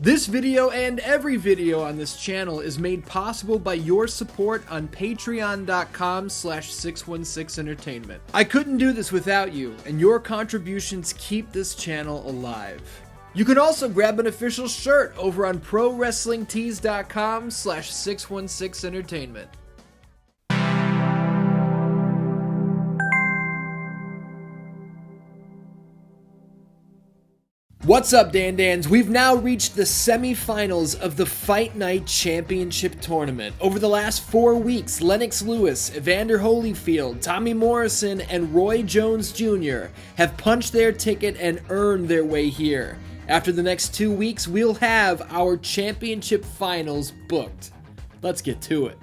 This video and every video on this channel is made possible by your support on patreon.com/616entertainment. I couldn't do this without you, and your contributions keep this channel alive. You can also grab an official shirt over on prowrestlingtees.com/616entertainment. What's up, Dan-Dans? We've now reached the semifinals of the Fight Night Championship Tournament. Over the last 4 weeks, Lennox Lewis, Evander Holyfield, Tommy Morrison, and Roy Jones Jr. have punched their ticket and earned their way here. After the next 2 weeks, we'll have our championship finals booked. Let's get to it.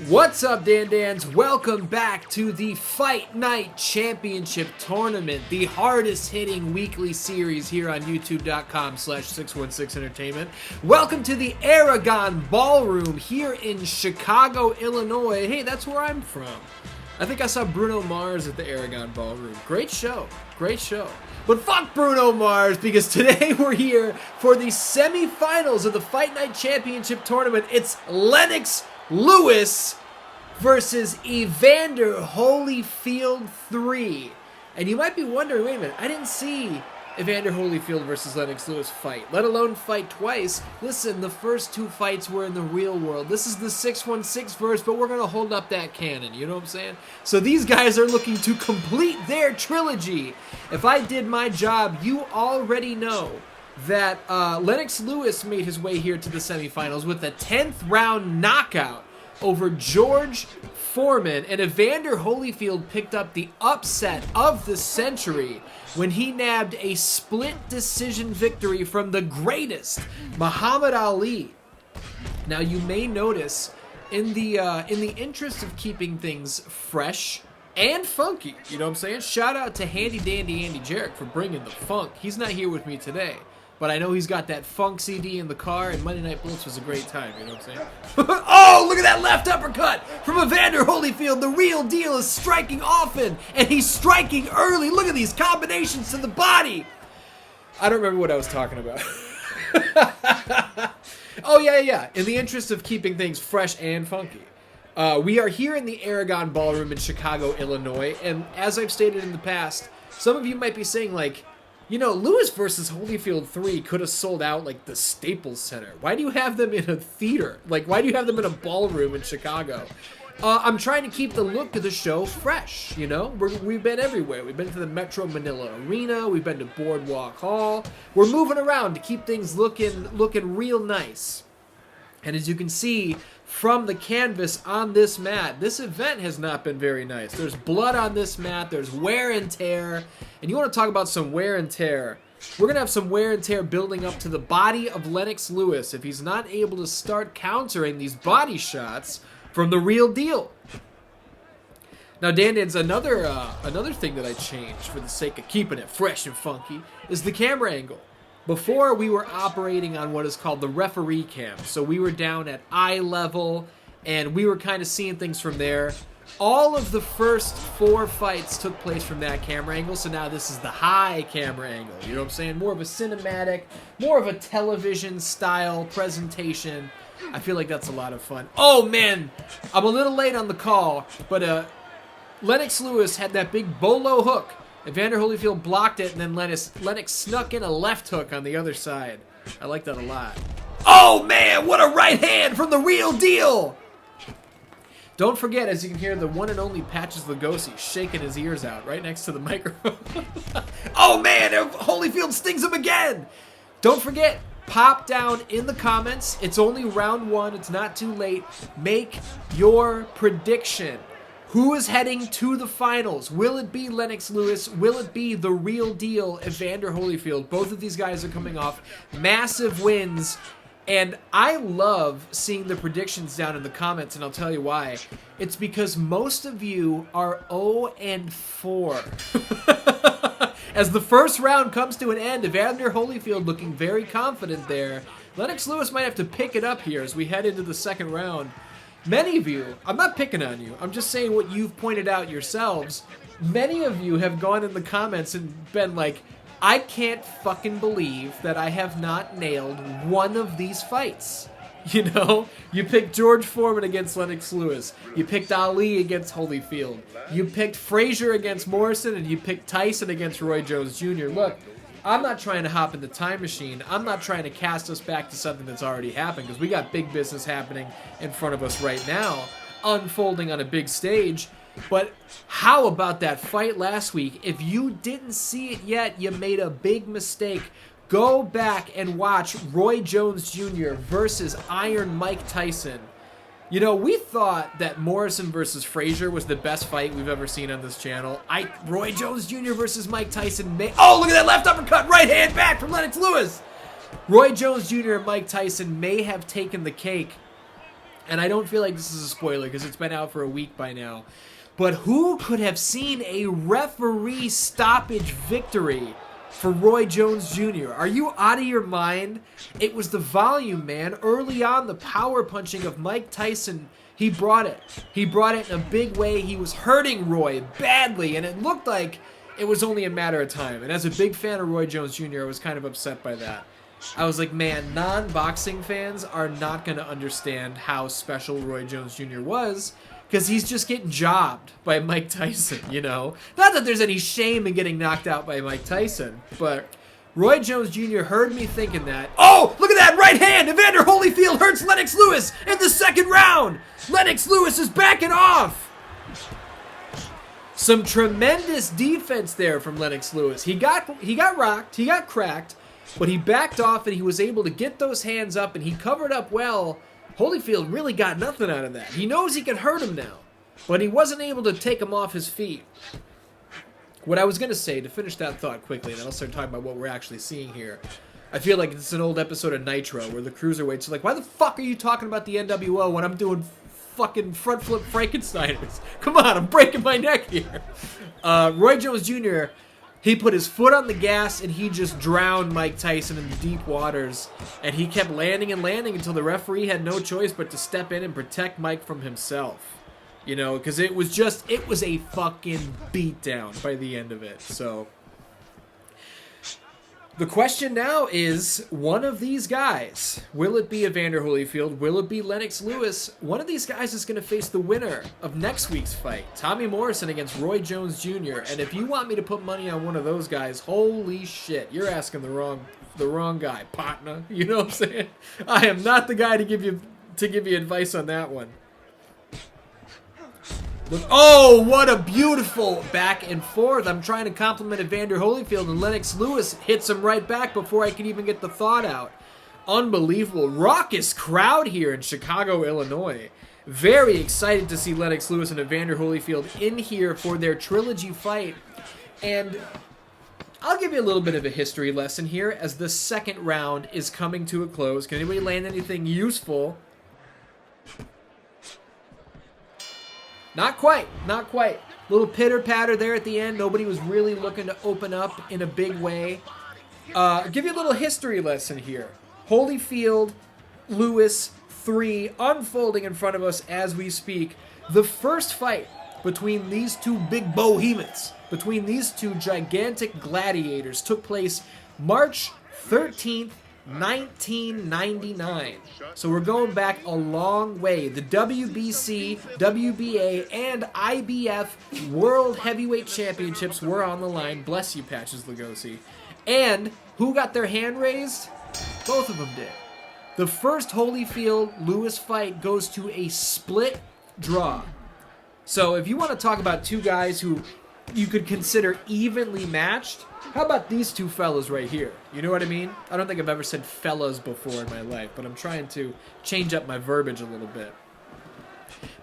What's up, Dan-Dans? Welcome back to the Fight Night Championship Tournament, the hardest hitting weekly series here on youtube.com/616entertainment. Welcome to the Aragon Ballroom here in Chicago, Illinois. Hey, that's where I'm from. I think I saw Bruno Mars at the Aragon Ballroom. Great show. Great show. But fuck Bruno Mars, because today we're here for the semifinals of the Fight Night Championship Tournament. It's Lennox Lewis versus Evander Holyfield 3. And you might be wondering, wait a minute, I didn't see Evander Holyfield versus Lennox Lewis fight, let alone fight twice. Listen, the first 2 fights were in the real world. This is the 616 verse, but we're going to hold up that cannon, you know what I'm saying? So these guys are looking to complete their trilogy. If I did my job, you already know that Lennox Lewis made his way here to the semifinals with a 10th round knockout over George Foreman, and Evander Holyfield picked up the upset of the century when he nabbed a split decision victory from the greatest, Muhammad Ali. Now you may notice, in the interest of keeping things fresh and funky, you know what I'm saying? Shout out to Handy Dandy Andy Jarrett for bringing the funk. He's not here with me today, but I know he's got that funk CD in the car, and Monday Night Blitz was a great time, you know what I'm saying? Oh, look at that left uppercut from Evander Holyfield. The real deal is striking often, and he's striking early. Look at these combinations to the body. I don't remember what I was talking about. Oh, yeah. In the interest of keeping things fresh and funky, we are here in the Aragon Ballroom in Chicago, Illinois, and as I've stated in the past, some of you might be saying, like, you know, Lewis versus Holyfield 3 could have sold out like the Staples Center. Why do you have them in a theater? Like, why do you have them in a ballroom in Chicago? I'm trying to keep the look of the show fresh, you know? We've been everywhere. We've been to the Metro Manila Arena. We've been to Boardwalk Hall. We're moving around to keep things looking real nice. And as you can see from the canvas on this mat, this event has not been very nice. There's blood on this mat. There's wear and tear. And you want to talk about some wear and tear. We're going to have some wear and tear building up to the body of Lennox Lewis if he's not able to start countering these body shots from the real deal. Now, Dan-Dan's another thing that I changed for the sake of keeping it fresh and funky is the camera angle. Before, we were operating on what is called the referee cam. So we were down at eye level, and we were kind of seeing things from there. All of the first 4 fights took place from that camera angle, so now this is the high camera angle. You know what I'm saying? More of a cinematic, more of a television-style presentation. I feel like that's a lot of fun. Oh, man! I'm a little late on the call, but Lennox Lewis had that big bolo hook. Evander Holyfield blocked it, and then Lennox snuck in a left hook on the other side. I like that a lot. Oh, man, what a right hand from the real deal! Don't forget, as you can hear, the one and only Patches Lugosi shaking his ears out right next to the microphone. Oh, man, Holyfield stings him again! Don't forget, pop down in the comments. It's only round 1. It's not too late. Make your prediction. Who is heading to the finals? Will it be Lennox Lewis? Will it be the real deal, Evander Holyfield? Both of these guys are coming off massive wins, and I love seeing the predictions down in the comments, and I'll tell you why. It's because most of you are 0-4. As the first round comes to an end, Evander Holyfield looking very confident there. Lennox Lewis might have to pick it up here as we head into the second round. Many of you, I'm not picking on you, I'm just saying what you've pointed out yourselves. Many of you have gone in the comments and been like, I can't fucking believe that I have not nailed one of these fights. You know, you picked George Foreman against Lennox Lewis. You picked Ali against Holyfield. You picked Frazier against Morrison, and you picked Tyson against Roy Jones Jr. Look, I'm not trying to hop in the time machine. I'm not trying to cast us back to something that's already happened, because we got big business happening in front of us right now, unfolding on a big stage. But how about that fight last week? If you didn't see it yet, you made a big mistake. Go back and watch Roy Jones Jr. versus Iron Mike Tyson. You know, we thought that Morrison versus Frazier was the best fight we've ever seen on this channel. Roy Jones Jr. versus Mike Tyson oh, look at that left uppercut, right hand back from Lennox Lewis. Roy Jones Jr. and Mike Tyson may have taken the cake. And I don't feel like this is a spoiler because it's been out for a week by now. But who could have seen a referee stoppage victory for Roy Jones Jr.? Are you out of your mind? It was the volume, man. Early on, the power punching of Mike Tyson, he brought it. He brought it in a big way. He was hurting Roy badly, and it looked like it was only a matter of time. And as a big fan of Roy Jones Jr., I was kind of upset by that. I was like, man, non-boxing fans are not going to understand how special Roy Jones Jr. was, because he's just getting jobbed by Mike Tyson, you know? Not that there's any shame in getting knocked out by Mike Tyson, but Roy Jones Jr. heard me thinking that. Oh, look at that right hand! Evander Holyfield hurts Lennox Lewis in the second round! Lennox Lewis is backing off! Some tremendous defense there from Lennox Lewis. He got rocked, he got cracked, but he backed off and he was able to get those hands up and he covered up well. Holyfield really got nothing out of that. He knows he can hurt him now, but he wasn't able to take him off his feet. What I was going to say, to finish that thought quickly, and then I'll start talking about what we're actually seeing here. I feel like it's an old episode of Nitro where the cruiserweights are like, why the fuck are you talking about the NWO when I'm doing fucking front flip Frankensteiners? Come on, I'm breaking my neck here. Roy Jones Jr., he put his foot on the gas and he just drowned Mike Tyson in the deep waters. And he kept landing and landing until the referee had no choice but to step in and protect Mike from himself. You know, because it was a fucking beatdown by the end of it. So the question now is, one of these guys, will it be Evander Holyfield? Will it be Lennox Lewis? One of these guys is going to face the winner of next week's fight, Tommy Morrison against Roy Jones Jr. And if you want me to put money on one of those guys, holy shit, you're asking the wrong guy, partner. You know what I'm saying? I am not the guy to give you advice on that one. Look, oh, what a beautiful back and forth. I'm trying to compliment Evander Holyfield, and Lennox Lewis hits him right back before I can even get the thought out. Unbelievable. Raucous crowd here in Chicago, Illinois. Very excited to see Lennox Lewis and Evander Holyfield in here for their Trilogy fight. And I'll give you a little bit of a history lesson here as the second round is coming to a close. Can anybody land anything useful? Not quite, not quite. Little pitter-patter there at the end. Nobody was really looking to open up in a big way. I'll give you a little history lesson here. Holyfield, Lewis, 3, unfolding in front of us as we speak. The first fight between these two big behemoths, between these two gigantic gladiators, took place March 13th, 1999. So we're going back a long way. The WBC, WBA, and IBF World Heavyweight Championships were on the line. Bless you, Patches Lugosi. And who got their hand raised? Both of them did. The first Holyfield-Lewis fight goes to a split draw. So if you want to talk about two guys who you could consider evenly matched, how about these two fellas right here? You know what I mean? I don't think I've ever said fellas before in my life, but I'm trying to change up my verbiage a little bit.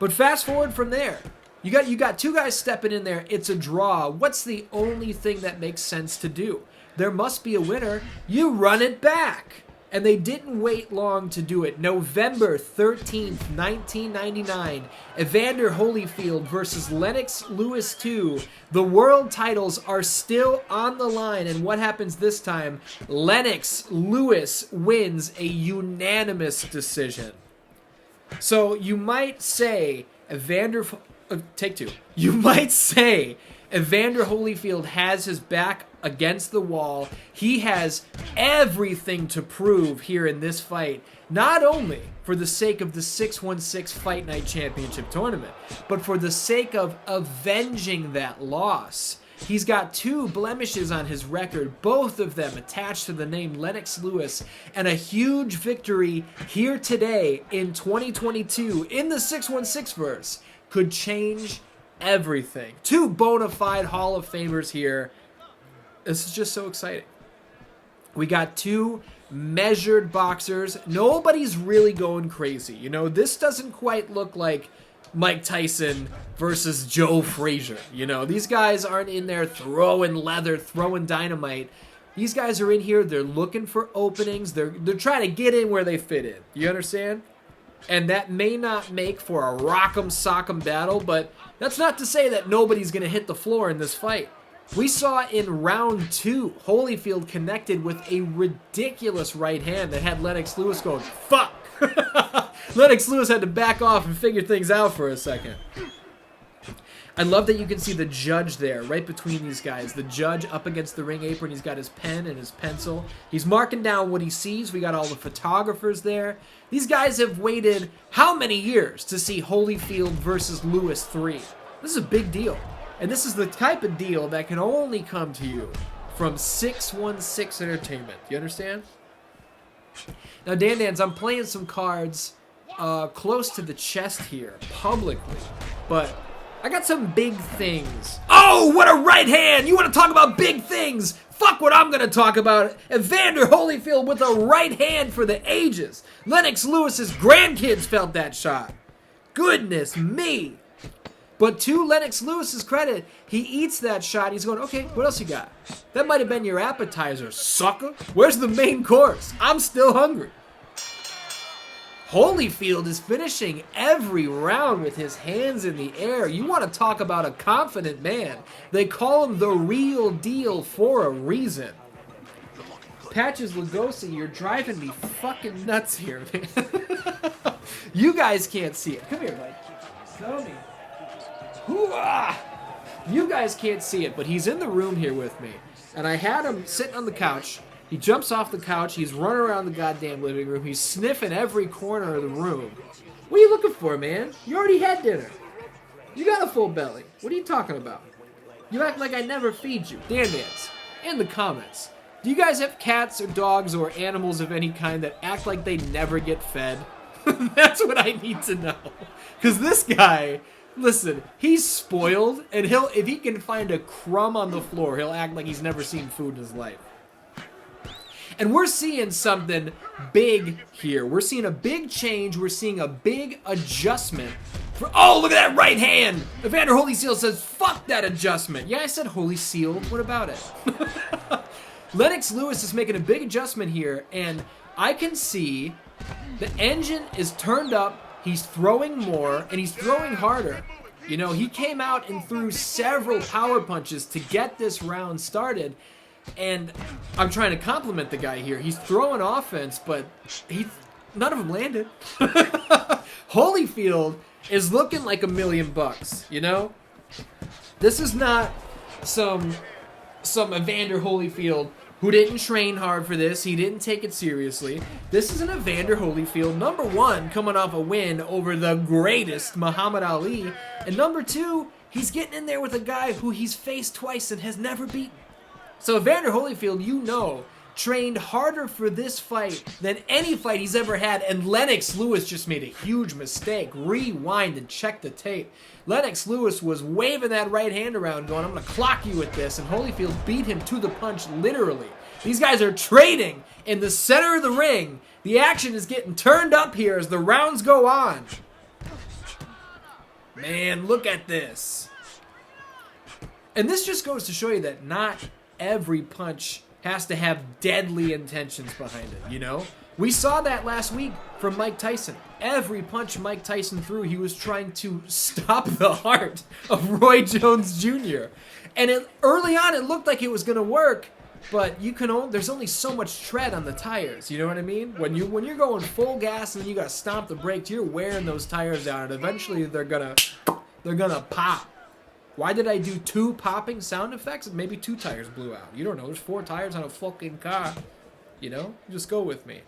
But fast forward from there. You got two guys stepping in there. It's a draw. What's the only thing that makes sense to do? There must be a winner. You run it back. And they didn't wait long to do it. November 13th, 1999, Evander Holyfield versus Lennox Lewis 2. The world titles are still on the line, and what happens this time? Lennox Lewis wins a unanimous decision. So you might say, take two. You might say Evander Holyfield has his back against the wall. He has everything to prove here in this fight, not only for the sake of the 616 Fight Night Championship tournament, but for the sake of avenging that loss. He's got 2 blemishes on his record, both of them attached to the name Lennox Lewis, and a huge victory here today in 2022 in the 616 verse could change everything. 2 bona fide Hall of Famers here. This is just so exciting. We got 2 measured boxers. Nobody's really going crazy. You know, this doesn't quite look like Mike Tyson versus Joe Frazier. You know, these guys aren't in there throwing leather, throwing dynamite. These guys are in here, they're looking for openings. They're trying to get in where they fit in. You understand? And that may not make for a rock'em sock'em battle, but that's not to say that nobody's going to hit the floor in this fight. We saw in round 2, Holyfield connected with a ridiculous right hand that had Lennox Lewis going, fuck! Lennox Lewis had to back off and figure things out for a second. I love that you can see the judge there, right between these guys. The judge up against the ring apron. He's got his pen and his pencil. He's marking down what he sees. We got all the photographers there. These guys have waited how many years to see Holyfield versus Lewis 3? This is a big deal. And this is the type of deal that can only come to you from 616 Entertainment. You understand? Now, Dan, I'm playing some cards close to the chest here, publicly. But I got some big things. Oh, what a right hand! You want to talk about big things? Fuck what I'm going to talk about. Evander Holyfield with a right hand for the ages. Lennox Lewis's grandkids felt that shot. Goodness me. But to Lennox Lewis's credit, he eats that shot. He's going, okay, what else you got? That might have been your appetizer, sucker. Where's the main course? I'm still hungry. Holyfield is finishing every round with his hands in the air. You want to talk about a confident man. They call him the real deal for a reason. Patches Lugosi, you're driving me fucking nuts here, man. You guys can't see it. Come here, Mike. Tell me. Hoo-ah! You guys can't see it, but he's in the room here with me. And I had him sitting on the couch. He jumps off the couch. He's running around the goddamn living room. He's sniffing every corner of the room. What are you looking for, man? You already had dinner. You got a full belly. What are you talking about? You act like I never feed you. Dan-Dans, in the comments, do you guys have cats or dogs or animals of any kind that act like they never get fed? That's what I need to know. Because this guy... Listen, he's spoiled, and if he can find a crumb on the floor, he'll act like he's never seen food in his life. And we're seeing something big here. We're seeing a big change. We're seeing a big adjustment. Oh, look at that right hand! Evander Holyfield says, fuck that adjustment. Yeah, I said Holyfield. What about it? Lennox Lewis is making a big adjustment here, and I can see the engine is turned up. He's throwing more, and he's throwing harder. You know, he came out and threw several power punches to get this round started, and I'm trying to compliment the guy here. He's throwing offense, but none of them landed. Holyfield is looking like $1 million, you know? This is not some Evander Holyfield who didn't train hard for this. He didn't take it seriously. This is an Evander Holyfield, number 1, coming off a win over the greatest Muhammad Ali. And number 2, he's getting in there with a guy who he's faced twice and has never beaten. So Evander Holyfield, you know, trained harder for this fight than any fight he's ever had. And Lennox Lewis just made a huge mistake. Rewind and check the tape. Lennox Lewis was waving that right hand around going, I'm going to clock you with this. And Holyfield beat him to the punch, literally. These guys are trading in the center of the ring. The action is getting turned up here as the rounds go on. Man, look at this. And this just goes to show you that not every punch has to have deadly intentions behind it, you know? We saw that last week from Mike Tyson. Every punch Mike Tyson threw, he was trying to stop the heart of Roy Jones Jr. And early on, it looked like it was going to work, but there's only so much tread on the tires, you know what I mean? When you're going full gas and then you got to stomp the brakes, you're wearing those tires down, and eventually they're gonna pop. Why did I do 2 popping sound effects? Maybe 2 tires blew out. You don't know. There's 4 tires on a fucking car. You know? Just go with me.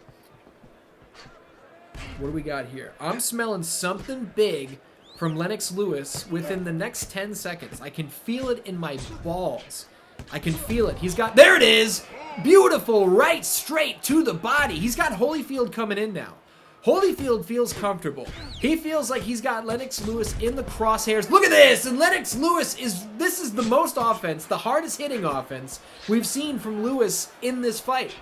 What do we got here? I'm smelling something big from Lennox Lewis within the next 10 seconds. I can feel it in my balls. I can feel it. He's got... There it is! Beautiful, right straight to the body. He's got Holyfield coming in now. Holyfield feels comfortable. He feels like he's got Lennox Lewis in the crosshairs. Look at this! And Lennox Lewis this is the most offense, the hardest hitting offense we've seen from Lewis in this fight.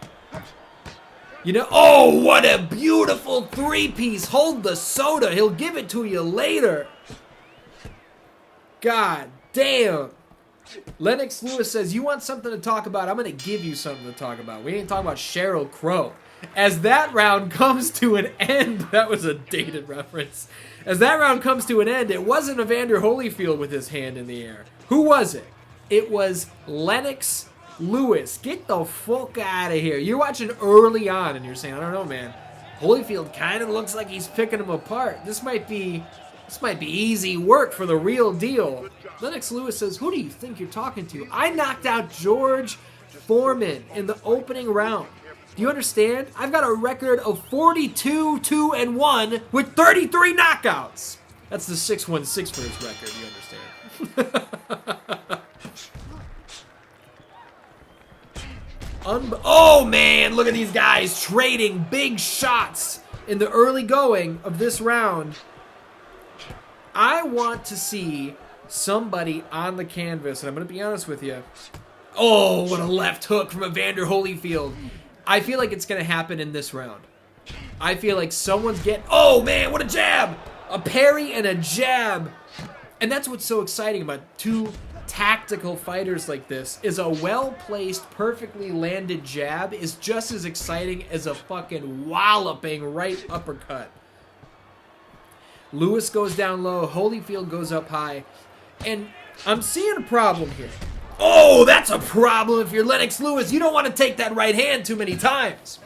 You know, oh, what a beautiful 3-piece. Hold the soda. He'll give it to you later. God damn. Lennox Lewis says, you want something to talk about? I'm going to give you something to talk about. We ain't talking about Sheryl Crow. As that round comes to an end, that was a dated reference. As that round comes to an end, it wasn't Evander Holyfield with his hand in the air. Who was it? It was Lennox Lewis. Get the fuck out of here. You're watching early on and you're saying, I don't know, man. Holyfield kind of looks like he's picking him apart. This might be easy work for the real deal. Lennox Lewis says, who do you think you're talking to? I knocked out George Foreman in the opening round. Do you understand? I've got a record of 42-2-1 with 33 knockouts. That's the 616 for his record, you understand? Oh, man, look at these guys trading big shots in the early going of this round. I want to see somebody on the canvas, and I'm going to be honest with you. Oh, what a left hook from Evander Holyfield. I feel like it's going to happen in this round. I feel like someone's getting... Oh, man, what a jab! A parry and a jab. And that's what's so exciting about two tactical fighters like this, is a well-placed, perfectly landed jab is just as exciting as a fucking walloping right uppercut. Lewis goes down low, Holyfield goes up high, and I'm seeing a problem here. Oh, that's a problem if you're Lennox Lewis. You don't want to take that right hand too many times.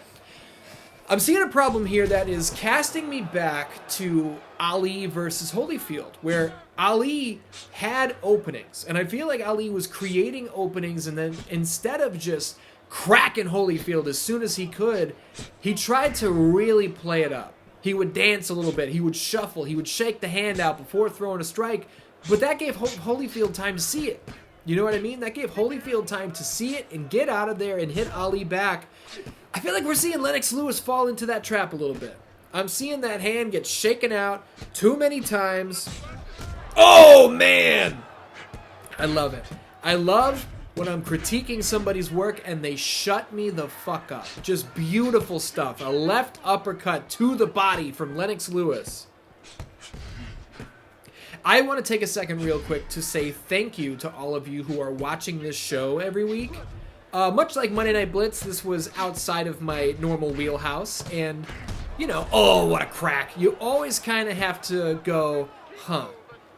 I'm seeing a problem here that is casting me back to Ali versus Holyfield, where Ali had openings, and I feel like Ali was creating openings, and then instead of just cracking Holyfield as soon as he could, he tried to really play it up. He would dance a little bit, he would shuffle, he would shake the hand out before throwing a strike, but that gave Holyfield time to see it. You know what I mean? That gave Holyfield time to see it and get out of there and hit Ali back. I feel like we're seeing Lennox Lewis fall into that trap a little bit. I'm seeing that hand get shaken out too many times. Oh, man! I love it. I love when I'm critiquing somebody's work and they shut me the fuck up. Just beautiful stuff. A left uppercut to the body from Lennox Lewis. I want to take a second real quick to say thank you to all of you who are watching this show every week. Much like Monday Night Blitz, this was outside of my normal wheelhouse, and, you know, oh, what a crack. You always kind of have to go,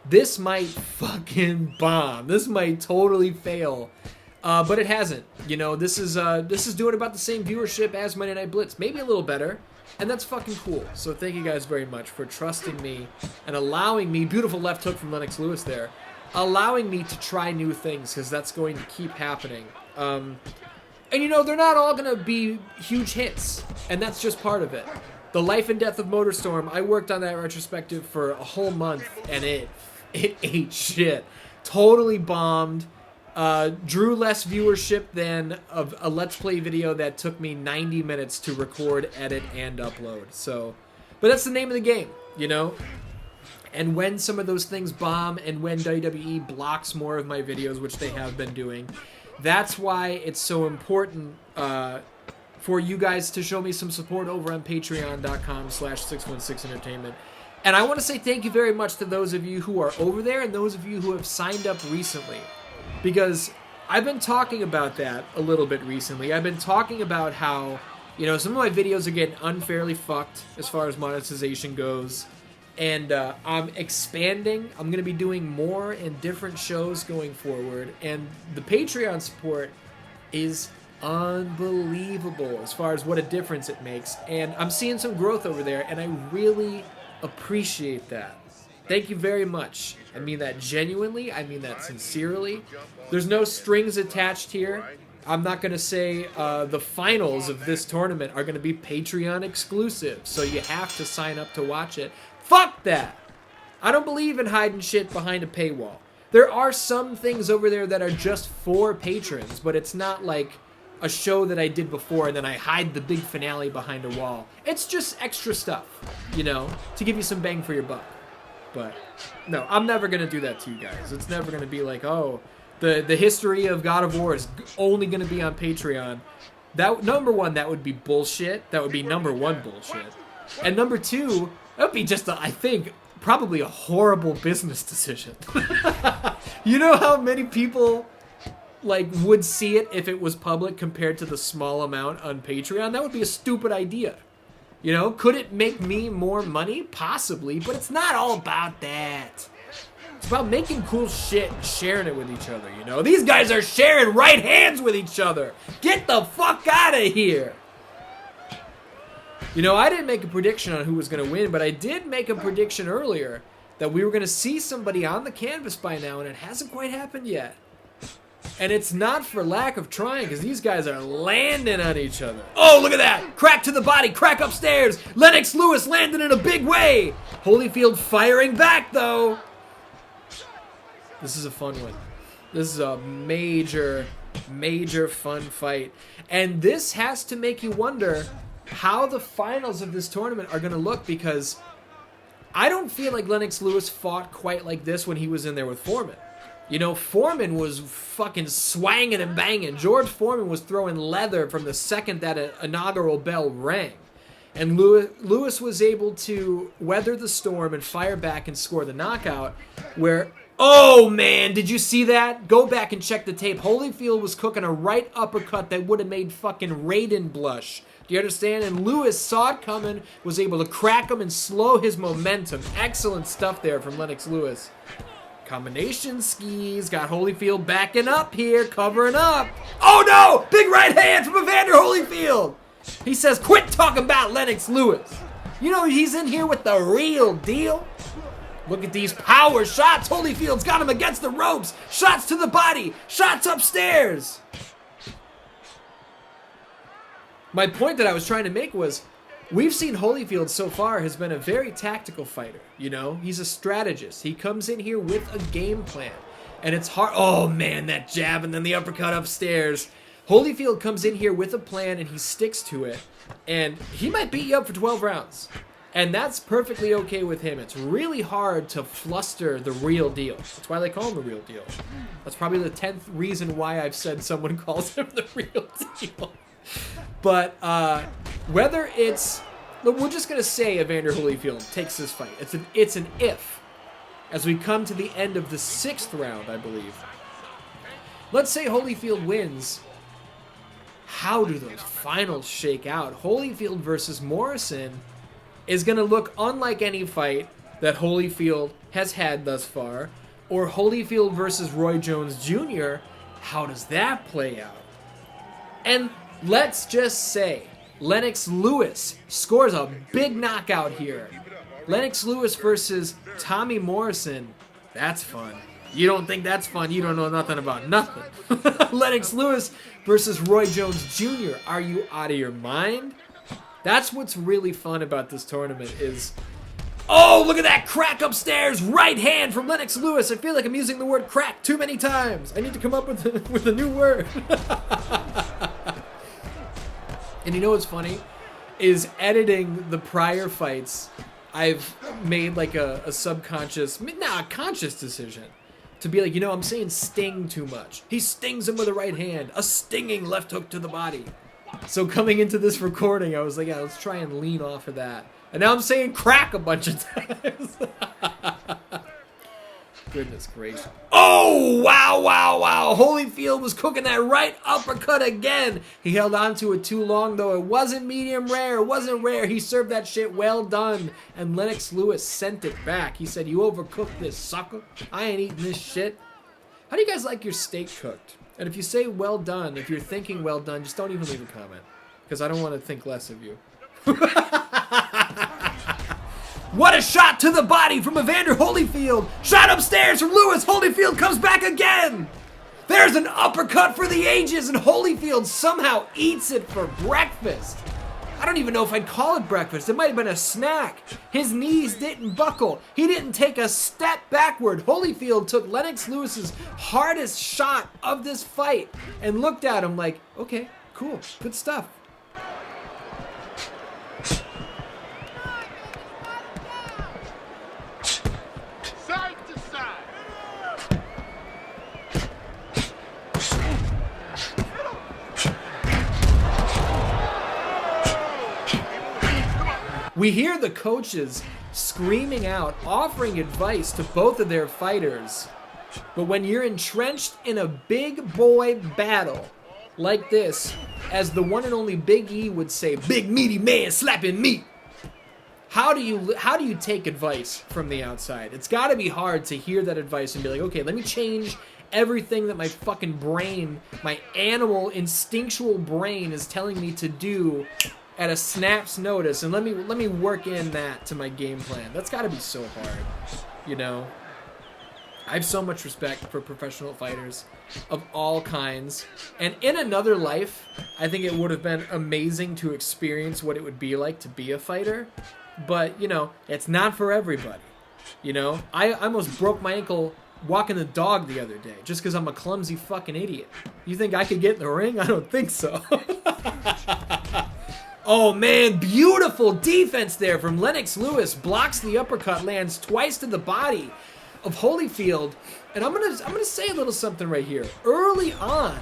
this might fucking bomb. This might totally fail. But it hasn't. You know, this is doing about the same viewership as Monday Night Blitz. Maybe a little better. And that's fucking cool. So thank you guys very much for trusting me and allowing me, beautiful left hook from Lennox Lewis there, allowing me to try new things, because that's going to keep happening. And you know, they're not all going to be huge hits, and that's just part of it. The Life and Death of Motorstorm, I worked on that retrospective for a whole month, and it ate shit. Totally bombed. Drew less viewership than a Let's Play video that took me 90 minutes to record, edit, and upload. So, but that's the name of the game, you know? And when some of those things bomb, and when WWE blocks more of my videos, which they have been doing, that's why it's so important for you guys to show me some support over on patreon.com/616entertainment. And I want to say thank you very much to those of you who are over there and those of you who have signed up recently. Because I've been talking about that a little bit recently. I've been talking about how, you know, some of my videos are getting unfairly fucked as far as monetization goes. And I'm expanding. I'm going to be doing more and different shows going forward. And the Patreon support is unbelievable as far as what a difference it makes. And I'm seeing some growth over there, and I really appreciate that. Thank you very much. I mean that genuinely. I mean that sincerely. There's no strings attached here. I'm not going to say the finals of this tournament are going to be Patreon exclusive, so you have to sign up to watch it. Fuck that! I don't believe in hiding shit behind a paywall. There are some things over there that are just for patrons, but it's not like a show that I did before and then I hide the big finale behind a wall. It's just extra stuff, you know, to give you some bang for your buck. But no, I'm never going to do that to you guys. It's never going to be like, oh, the history of God of War is only going to be on Patreon. That, number one, that would be bullshit. That would be number one bullshit. And number two, that would be just, I think, probably a horrible business decision. You know how many people like would see it if it was public compared to the small amount on Patreon? That would be a stupid idea. You know, could it make me more money? Possibly, but it's not all about that. It's about making cool shit and sharing it with each other, you know? These guys are sharing right hands with each other. Get the fuck out of here. You know, I didn't make a prediction on who was going to win, but I did make a prediction earlier that we were going to see somebody on the canvas by now, and it hasn't quite happened yet. And it's not for lack of trying, because these guys are landing on each other. Oh, look at that! Crack to the body, crack upstairs! Lennox Lewis landed in a big way! Holyfield firing back, though! This is a fun one. This is a major, major fun fight. And this has to make you wonder how the finals of this tournament are going to look, because I don't feel like Lennox Lewis fought quite like this when he was in there with Foreman. You know, Foreman was fucking swanging and banging. George Foreman was throwing leather from the second that inaugural bell rang. And Lewis was able to weather the storm and fire back and score the knockout where... Oh, man, did you see that? Go back and check the tape. Holyfield was cooking a right uppercut that would have made fucking Raiden blush. Do you understand? And Lewis saw it coming, was able to crack him and slow his momentum. Excellent stuff there from Lennox Lewis. Combination skis, got Holyfield backing up here, covering up. Oh no! Big right hand from Evander Holyfield! He says, quit talking about Lennox Lewis. You know he's in here with the real deal. Look at these power shots. Holyfield's got him against the ropes. Shots to the body. Shots upstairs. My point that I was trying to make was, we've seen Holyfield so far has been a very tactical fighter, you know? He's a strategist. He comes in here with a game plan. And it's hard. Oh, man, that jab and then the uppercut upstairs. Holyfield comes in here with a plan and he sticks to it. And he might beat you up for 12 rounds. And that's perfectly okay with him. It's really hard to fluster the real deal. That's why they call him the real deal. That's probably the 10th reason why I've said someone calls him the real deal. But whether it's... We're just going to say Evander Holyfield takes this fight. It's an if. As we come to the end of the 6th round, I believe. Let's say Holyfield wins. How do those finals shake out? Holyfield versus Morrison is going to look unlike any fight that Holyfield has had thus far. Or Holyfield versus Roy Jones Jr. How does that play out? And let's just say Lennox Lewis scores a big knockout here. Lennox Lewis versus Tommy Morrison. That's fun. You don't think that's fun, you don't know nothing about nothing. Lennox Lewis versus Roy Jones Jr. Are you out of your mind? That's what's really fun about this tournament is... Oh, look at that crack upstairs. Right hand from Lennox Lewis. I feel like I'm using the word crack too many times. I need to come up with a new word. And you know what's funny? Is editing the prior fights, I've made like a subconscious, a conscious decision. To be like, you know, I'm saying sting too much. He stings him with a right hand. A stinging left hook to the body. So coming into this recording, I was like, yeah, let's try and lean off of that. And now I'm saying crack a bunch of times. Goodness gracious. Oh, wow, wow, wow. Holyfield was cooking that right uppercut again. He held on to it too long, though. It wasn't medium rare. It wasn't rare. He served that shit well done. And Lennox Lewis sent it back. He said, you overcooked this, sucker. I ain't eating this shit. How do you guys like your steak cooked? And if you say well done, if you're thinking well done, just don't even leave a comment. Because I don't want to think less of you. What a shot to the body from Evander Holyfield. Shot upstairs from Lewis. Holyfield comes back again. There's an uppercut for the ages, and Holyfield somehow eats it for breakfast. I don't even know if I'd call it breakfast. It might have been a snack. His knees didn't buckle. He didn't take a step backward. Holyfield took Lennox Lewis's hardest shot of this fight and looked at him like, okay, cool, good stuff. Side to side. We hear the coaches screaming out, offering advice to both of their fighters. But when you're entrenched in a big boy battle like this, as the one and only Big E would say, big meaty man slapping meat, how do you take advice from the outside? It's got to be hard to hear that advice and be like, okay, let me change everything that my fucking brain, my animal instinctual brain is telling me to do at a snap's notice, and let me work in that to my game plan. That's got to be so hard, you know? I have so much respect for professional fighters of all kinds. And in another life, I think it would have been amazing to experience what it would be like to be a fighter. But, you know, it's not for everybody. You know, I almost broke my ankle walking the dog the other day just because I'm a clumsy fucking idiot. You think I could get in the ring? I don't think so. Oh man, beautiful defense there from Lennox Lewis. Blocks the uppercut, lands twice to the body of Holyfield. And I'm gonna say a little something right here. Early on,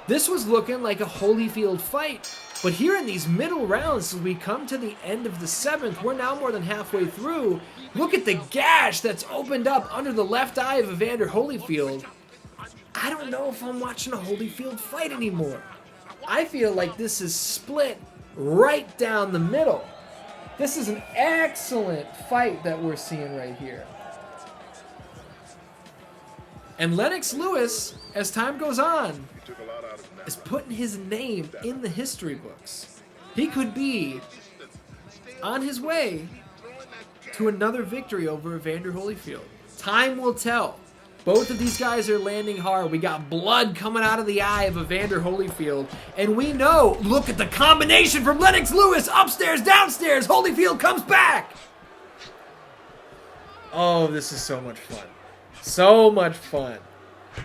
this was looking like a Holyfield fight. But here in these middle rounds, as we come to the end of the 7th, we're now more than halfway through. Look at the gash that's opened up under the left eye of Evander Holyfield. I don't know if I'm watching a Holyfield fight anymore. I feel like this is split right down the middle. This is an excellent fight that we're seeing right here. And Lennox Lewis, as time goes on, is putting his name in the history books. He could be on his way to another victory over Evander Holyfield. Time will tell. Both of these guys are landing hard. We got blood coming out of the eye of Evander Holyfield. And we know, look at the combination from Lennox Lewis. Upstairs, downstairs. Holyfield comes back. Oh, this is so much fun. So much fun.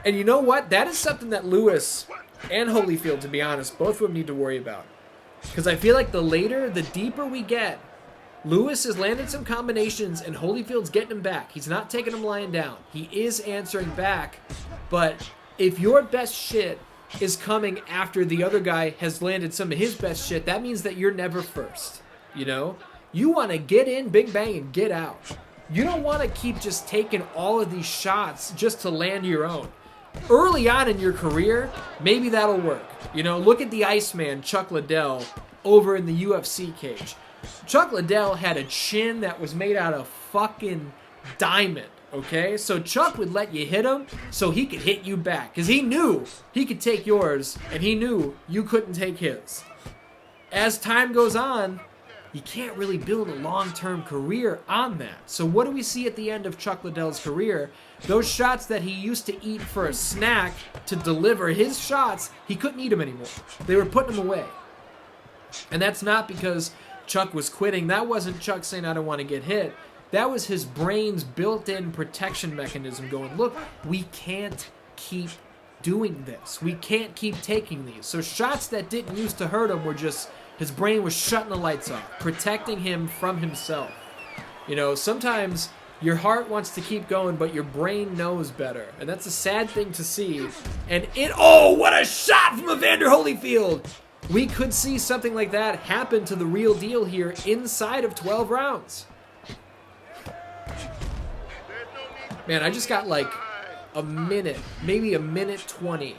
And you know what? That is something that Lewis and Holyfield, to be honest, both of them need to worry about. Because I feel like the later, the deeper we get, Lewis has landed some combinations and Holyfield's getting him back. He's not taking him lying down. He is answering back. But if your best shit is coming after the other guy has landed some of his best shit, that means that you're never first. You know? You want to get in, big bang, and get out. You don't want to keep just taking all of these shots just to land your own. Early on in your career, maybe that'll work. You know, look at the Iceman, Chuck Liddell, over in the UFC cage. Chuck Liddell had a chin that was made out of fucking diamond, okay? So Chuck would let you hit him so he could hit you back. Because he knew he could take yours, and he knew you couldn't take his. As time goes on, you can't really build a long-term career on that. So what do we see at the end of Chuck Liddell's career? Those shots that he used to eat for a snack to deliver his shots, he couldn't eat them anymore. They were putting them away. And that's not because Chuck was quitting. That wasn't Chuck saying, I don't want to get hit. That was his brain's built-in protection mechanism going, look, we can't keep doing this. We can't keep taking these. So shots that didn't used to hurt him were just, his brain was shutting the lights off, protecting him from himself. You know, sometimes your heart wants to keep going, but your brain knows better. And that's a sad thing to see. And oh, what a shot from Evander Holyfield! We could see something like that happen to the Real Deal here inside of 12 rounds. Man, I just got like a minute, maybe a minute 20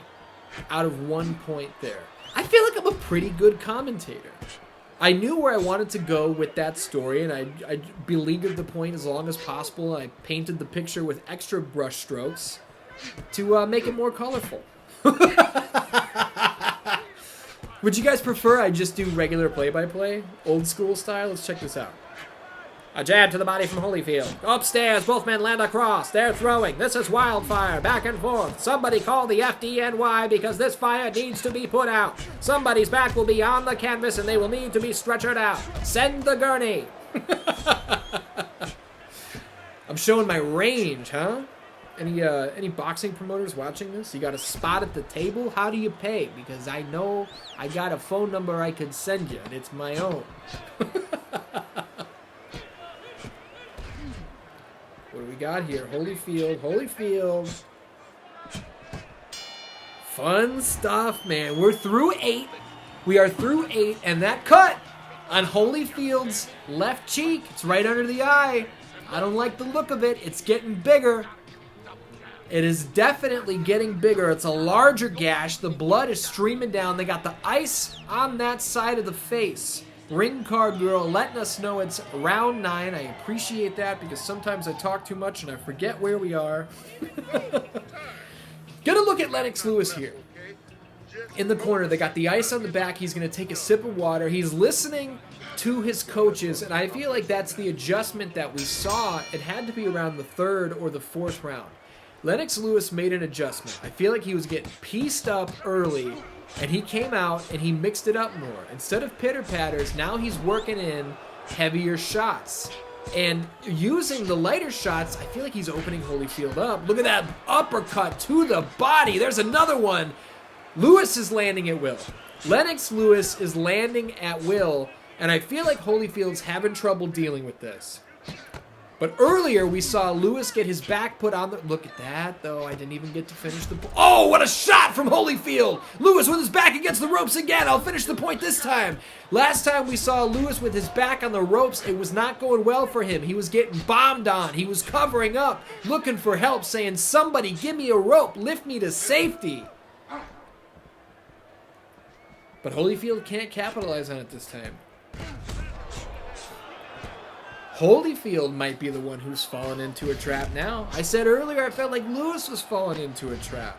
out of 1 point there. I feel like I'm a pretty good commentator. I knew where I wanted to go with that story, and I beleaguered the point as long as possible. I painted the picture with extra brush strokes to make it more colorful. Would you guys prefer I just do regular play-by-play, old school style? Let's check this out. A jab to the body from Holyfield. Upstairs, both men land across. They're throwing. This is wildfire. Back and forth. Somebody call the FDNY because this fire needs to be put out. Somebody's back will be on the canvas and they will need to be stretchered out. Send the gurney. I'm showing my range, huh? Any boxing promoters watching this? You got a spot at the table? How do you pay? Because I know I got a phone number I could send you, and it's my own. What do we got here? Holyfield. Fun stuff, man. We're through 8. We are through 8, and that cut on Holyfield's left cheek, it's right under the eye. I don't like the look of it. It's getting bigger. It is definitely getting bigger. It's a larger gash. The blood is streaming down. They got the ice on that side of the face. Ring card girl letting us know it's round 9. I appreciate that because sometimes I talk too much and I forget where we are. Gonna look at Lennox Lewis here. In the corner, they got the ice on the back. He's gonna take a sip of water. He's listening to his coaches, and I feel like that's the adjustment that we saw. It had to be around the 3rd or the 4th round. Lennox Lewis made an adjustment. I feel like he was getting pieced up early, and he came out and he mixed it up more. Instead of pitter-patters, now he's working in heavier shots. And using the lighter shots, I feel like he's opening Holyfield up. Look at that uppercut to the body. There's another one. Lewis is landing at will. Lennox Lewis is landing at will, and I feel like Holyfield's having trouble dealing with this. But earlier, we saw Lewis get his back put on the... Look at that, though. I didn't even get to finish the... Oh, what a shot from Holyfield! Lewis with his back against the ropes again. I'll finish the point this time. Last time we saw Lewis with his back on the ropes, it was not going well for him. He was getting bombed on. He was covering up, looking for help, saying, somebody give me a rope. Lift me to safety. But Holyfield can't capitalize on it this time. Holyfield might be the one who's fallen into a trap now. I said earlier I felt like Lewis was falling into a trap.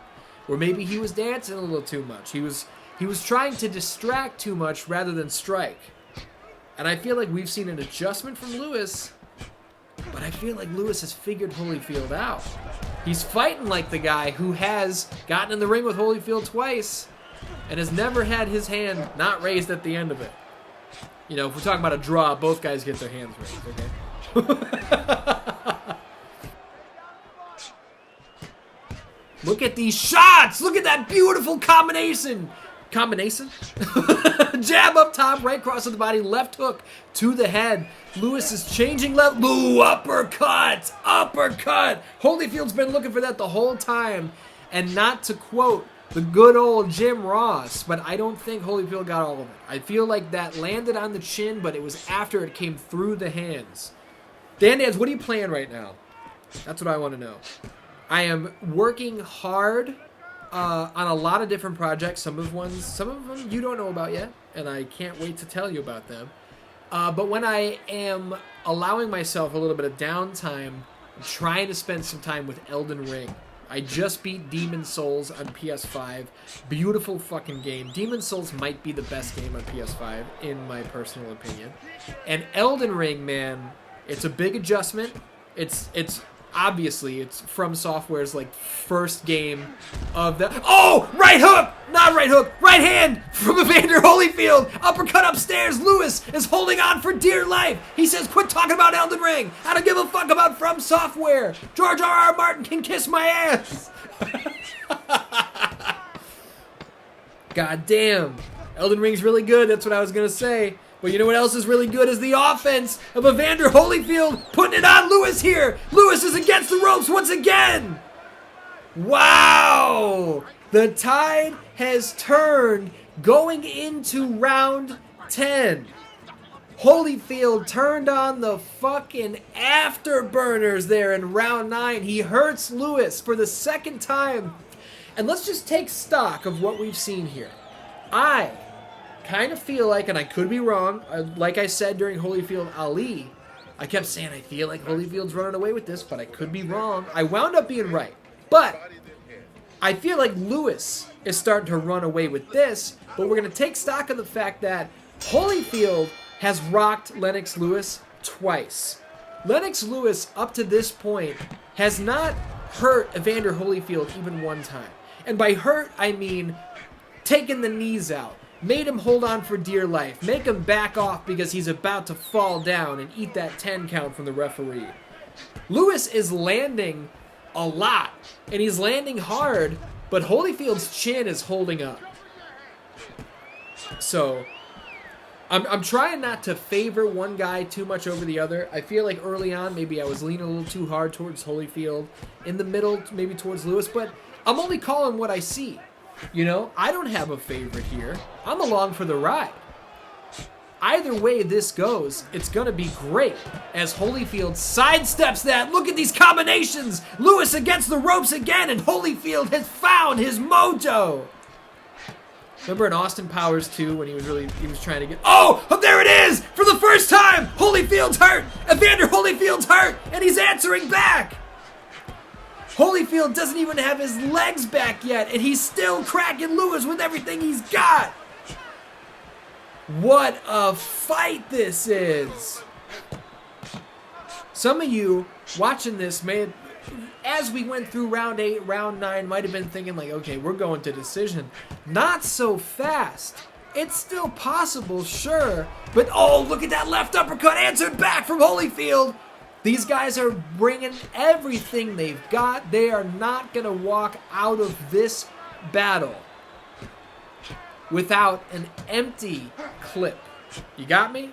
Or maybe he was dancing a little too much. He was trying to distract too much rather than strike. And I feel like we've seen an adjustment from Lewis, but I feel like Lewis has figured Holyfield out. He's fighting like the guy who has gotten in the ring with Holyfield twice and has never had his hand not raised at the end of it. You know, if we're talking about a draw, both guys get their hands raised, okay? Look at these shots! Look at that beautiful combination! Combination? Jab up top, right cross of the body, left hook to the head. Lewis is changing level. Ooh, uppercut! Uppercut! Holyfield's been looking for that the whole time. And not to quote the good old Jim Ross, but I don't think Holyfield got all of it. I feel like that landed on the chin, but it was after it came through the hands. Dan Dance, what are you playing right now? That's what I want to know. I am working hard on a lot of different projects. Some of them you don't know about yet, and I can't wait to tell you about them. But when I am allowing myself a little bit of downtime, I'm trying to spend some time with Elden Ring. I just beat Demon's Souls on PS5. Beautiful fucking game. Demon's Souls might be the best game on PS5, in my personal opinion. And Elden Ring, man, it's a big adjustment. It's obviously, it's From Software's, like, first game of the... Oh! Right hook! Not right hook! Right hand from Evander Holyfield! Uppercut upstairs! Lewis is holding on for dear life! He says, quit talking about Elden Ring! I don't give a fuck about From Software! George R.R. Martin can kiss my ass! God damn. Elden Ring's really good, that's what I was gonna say. But you know what else is really good is the offense of Evander Holyfield putting it on Lewis here. Lewis is against the ropes once again. Wow. The tide has turned going into round 10. Holyfield turned on the fucking afterburners there in round 9. He hurts Lewis for the second time. And let's just take stock of what we've seen here. I kind of feel like, and I could be wrong, like I said during Holyfield Ali, I kept saying I feel like Holyfield's running away with this, but I could be wrong. I wound up being right. But I feel like Lewis is starting to run away with this, but we're going to take stock of the fact that Holyfield has rocked Lennox Lewis twice. Lennox Lewis, up to this point, has not hurt Evander Holyfield even one time. And by hurt, I mean taking the knees out, made him hold on for dear life, make him back off because he's about to fall down and eat that 10 count from the referee. Lewis is landing a lot, and he's landing hard, but Holyfield's chin is holding up. So, I'm trying not to favor one guy too much over the other. I feel like early on, maybe I was leaning a little too hard towards Holyfield. In the middle, maybe towards Lewis, but I'm only calling what I see. You know, I don't have a favorite here. I'm along for the ride. Either way this goes, it's going to be great as Holyfield sidesteps that. Look at these combinations. Lewis against the ropes again, and Holyfield has found his mojo. Remember in Austin Powers 2 when he was trying to get... Oh, there it is! For the first time, Holyfield's hurt! Evander Holyfield's hurt, and he's answering back! Holyfield doesn't even have his legs back yet, and he's still cracking Lewis with everything he's got! What a fight this is! Some of you watching this may, as we went through round 8, round 9, might have been thinking like, okay, we're going to decision. Not so fast. It's still possible, sure, but oh, look at that left uppercut answered back from Holyfield. These guys are bringing everything they've got. They are not going to walk out of this battle without an empty clip. You got me?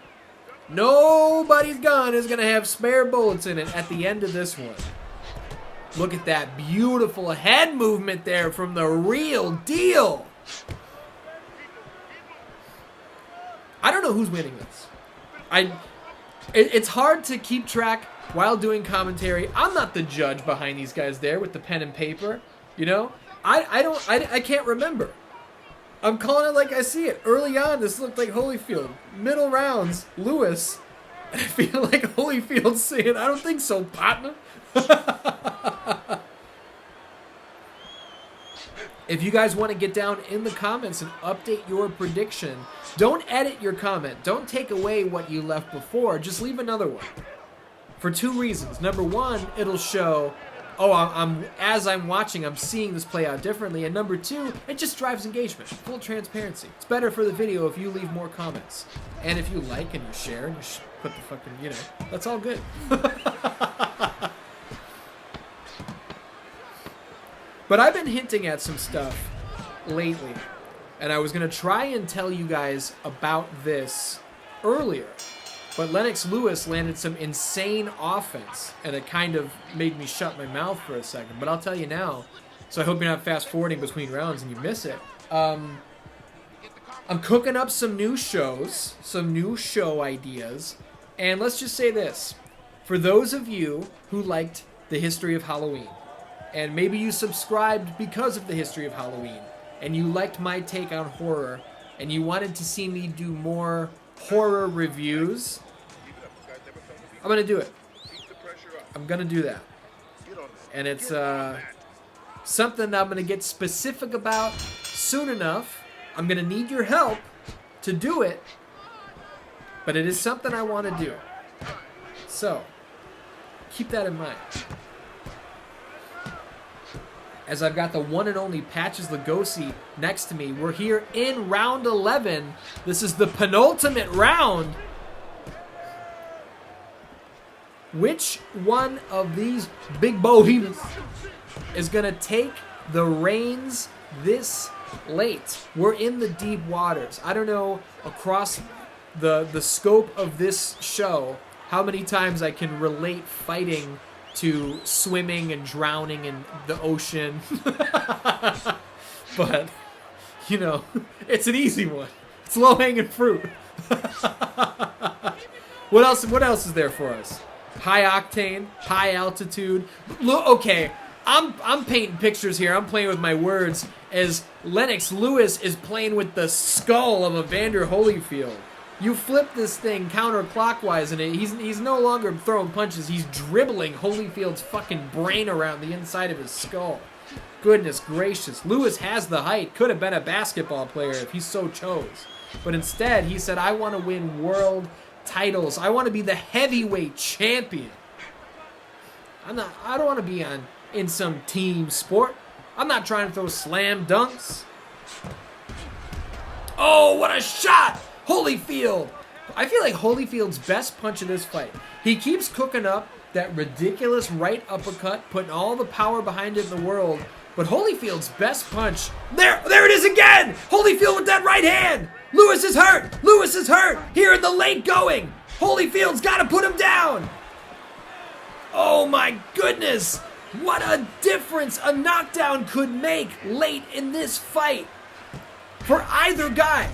Nobody's gun is going to have spare bullets in it at the end of this one. Look at that beautiful head movement there from the Real Deal. I don't know who's winning this. It's hard to keep track while doing commentary. I'm not the judge behind these guys there with the pen and paper. You know? I can't remember. I'm calling it like I see it. Early on, this looked like Holyfield. Middle rounds, Lewis. I feel like Holyfield's saying, I don't think so, partner. If you guys want to get down in the comments and update your prediction, don't edit your comment. Don't take away what you left before. Just leave another one. For 2 reasons. Number 1, it'll show, oh, as I'm watching, I'm seeing this play out differently. And number 2, it just drives engagement. Full transparency. It's better for the video if you leave more comments. And if you like and you share and you put the fucking, you know, that's all good. But I've been hinting at some stuff lately, and I was going to try and tell you guys about this earlier, but Lennox Lewis landed some insane offense, and it kind of made me shut my mouth for a second, but I'll tell you now, so I hope you're not fast-forwarding between rounds and you miss it. I'm cooking up some new shows, some new show ideas, and let's just say this. For those of you who liked the history of Halloween, and maybe you subscribed because of the history of Halloween, and you liked my take on horror, and you wanted to see me do more horror reviews, I'm going to do it. I'm going to do that. And it's something I'm going to get specific about soon enough. I'm going to need your help to do it, but it is something I want to do. So, keep that in mind. As I've got the one and only Patches Lugosi next to me. We're here in round 11. This is the penultimate round. Which one of these big bohemoths is going to take the reins this late? We're in the deep waters. I don't know across the scope of this show how many times I can relate fighting to swimming and drowning in the ocean. But, you know, it's an easy one. It's low-hanging fruit. What else is there for us? High octane, high altitude. Look, okay, I'm painting pictures here. I'm playing with my words as Lennox Lewis is playing with the skull of Evander Holyfield. You flip this thing counterclockwise, and he's no longer throwing punches. He's dribbling Holyfield's fucking brain around the inside of his skull. Goodness gracious. Lewis has the height. Could have been a basketball player if he so chose. But instead, he said, I want to win world titles. I want to be the heavyweight champion. I don't want to be in some team sport. I'm not trying to throw slam dunks. Oh, what a shot! Holyfield! I feel like Holyfield's best punch in this fight. He keeps cooking up that ridiculous right uppercut, putting all the power behind it in the world. But Holyfield's best punch... There it is again! Holyfield with that right hand! Lewis is hurt! Lewis is hurt! Here in the late going! Holyfield's got to put him down! Oh my goodness! What a difference a knockdown could make late in this fight for either guy.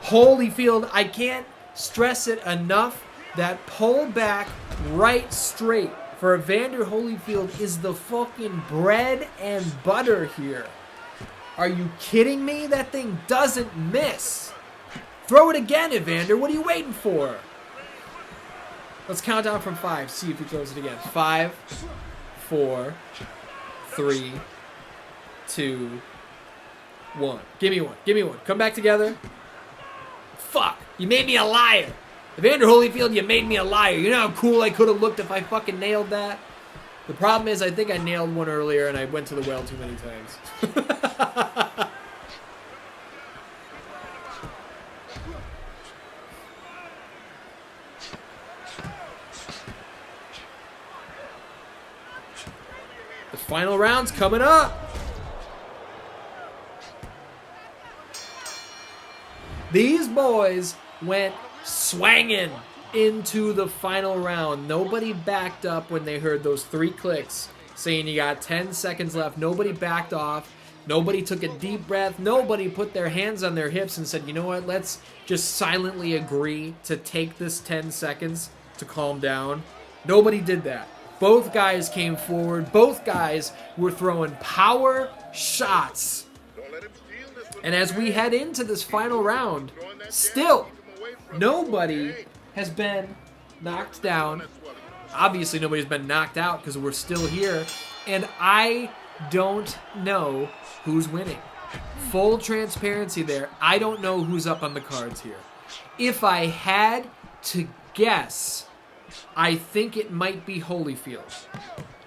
Holyfield, I can't stress it enough, that pull back right straight for Evander Holyfield is the fucking bread and butter here. Are you kidding me? That thing doesn't miss. Throw it again, Evander. What are you waiting for? Let's count down from 5. See if he throws it again. 5, 4, 3, 2, 1. Give me one. Give me one. Come back together. Fuck. You made me a liar. Evander Holyfield, you made me a liar. You know how cool I could have looked if I fucking nailed that? The problem is I think I nailed one earlier and I went to the well too many times. The final round's coming up. These boys went swanging into the final round. Nobody backed up when they heard those 3 clicks saying you got 10 seconds left. Nobody backed off. Nobody took a deep breath. Nobody put their hands on their hips and said, you know what, let's just silently agree to take this 10 seconds to calm down. Nobody did that. Both guys came forward. Both guys were throwing power shots. And as we head into this final round, still, nobody has been knocked down. Obviously, nobody's been knocked out because we're still here. And I don't know who's winning. Full transparency there. I don't know who's up on the cards here. If I had to guess, I think it might be Holyfield.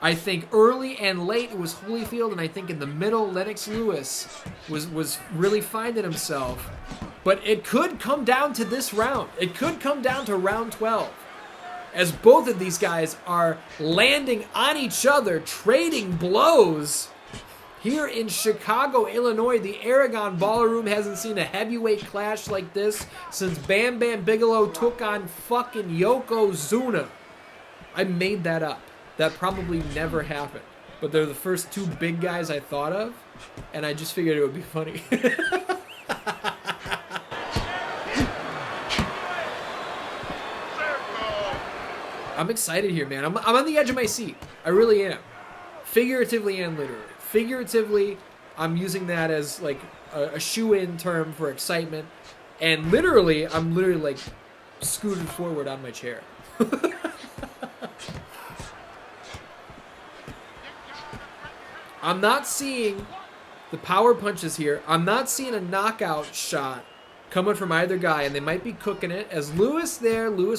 I think early and late it was Holyfield, and I think in the middle, Lennox Lewis was really finding himself. But it could come down to this round. It could come down to round 12. As both of these guys are landing on each other, trading blows. Here in Chicago, Illinois, the Aragon Ballroom hasn't seen a heavyweight clash like this since Bam Bam Bigelow took on fucking Yokozuna. I made that up. That probably never happened. But they're the first 2 big guys I thought of, and I just figured it would be funny. I'm excited here, man. I'm on the edge of my seat. I really am. Figuratively and literally. Figuratively, I'm using that as like a shoe-in term for excitement. And literally, I'm literally like scooted forward on my chair. I'm not seeing the power punches here. I'm not seeing a knockout shot coming from either guy, and they might be cooking it. As Lewis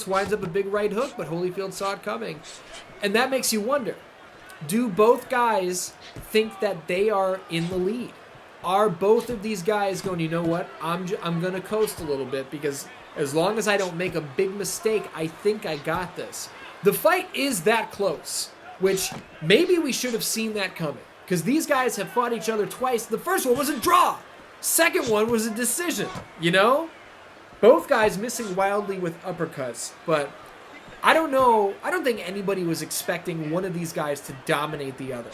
winds up a big right hook, but Holyfield saw it coming. And that makes you wonder, do both guys think that they are in the lead? Are both of these guys going, you know what, I'm going to coast a little bit because as long as I don't make a big mistake, I think I got this. The fight is that close, which maybe we should have seen that coming. Because these guys have fought each other twice. The first one was a draw. Second one was a decision, you know? Both guys missing wildly with uppercuts. But I don't know. I don't think anybody was expecting one of these guys to dominate the other.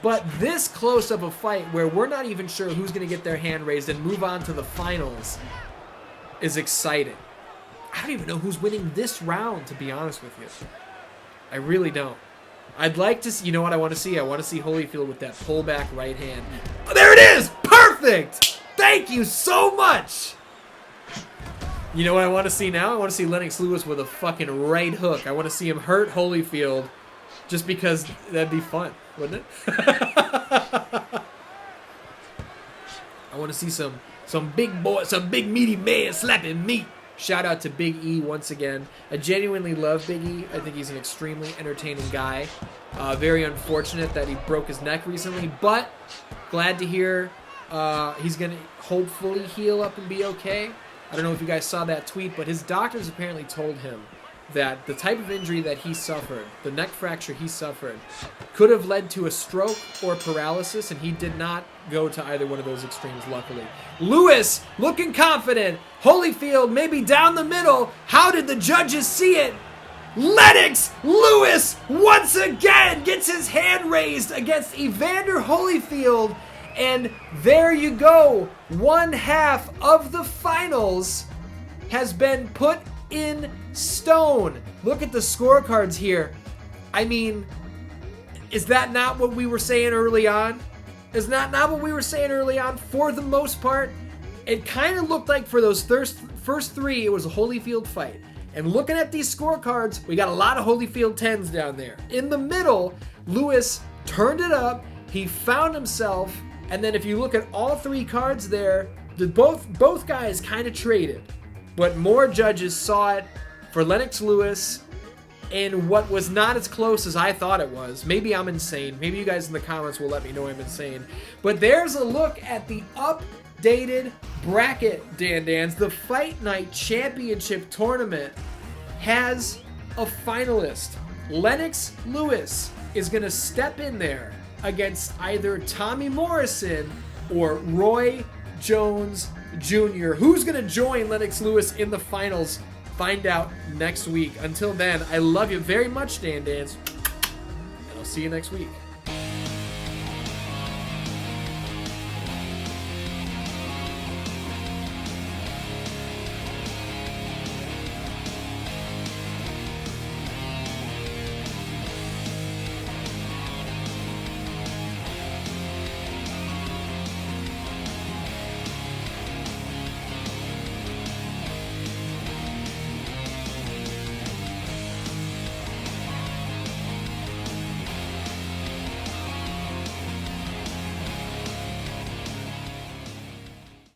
But this close of a fight where we're not even sure who's going to get their hand raised and move on to the finals is exciting. I don't even know who's winning this round, to be honest with you. I really don't. I'd like to see, you know what I want to see? I want to see Holyfield with that pullback right hand. Oh, there it is! Perfect! Thank you so much! You know what I want to see now? I want to see Lennox Lewis with a fucking right hook. I want to see him hurt Holyfield just because that'd be fun, wouldn't it? I want to see some big boy, some big meaty man slapping meat. Shout out to Big E once again. I genuinely love Big E. I think he's an extremely entertaining guy. Very unfortunate that he broke his neck recently, but glad to hear he's going to hopefully heal up and be okay. I don't know if you guys saw that tweet, but his doctors apparently told him that the type of injury that he suffered, the neck fracture he suffered, could have led to a stroke or paralysis, and he did not go to either one of those extremes, luckily. Lewis looking confident. Holyfield maybe down the middle. How did the judges see it? Lennox Lewis once again gets his hand raised against Evander Holyfield. And there you go. One half of the finals has been put in stone. Look at the scorecards here. I mean, is that not what we were saying early on? Is that not what we were saying early on? For the most part, it kind of looked like for those first three, it was a Holyfield fight. And looking at these scorecards, we got a lot of Holyfield 10s down there. In the middle, Lewis turned it up. He found himself. And then if you look at all three cards there, both guys kind of traded. But more judges saw it for Lennox Lewis in what was not as close as I thought it was. Maybe I'm insane. Maybe you guys in the comments will let me know I'm insane. But there's a look at the updated bracket, Dan Dans. The Fight Night Championship Tournament has a finalist. Lennox Lewis is going to step in there against either Tommy Morrison or Roy Jones Jr. Who's going to join Lennox Lewis in the finals? Find out next week. Until then, I love you very much, Dan Dans, and I'll see you next week.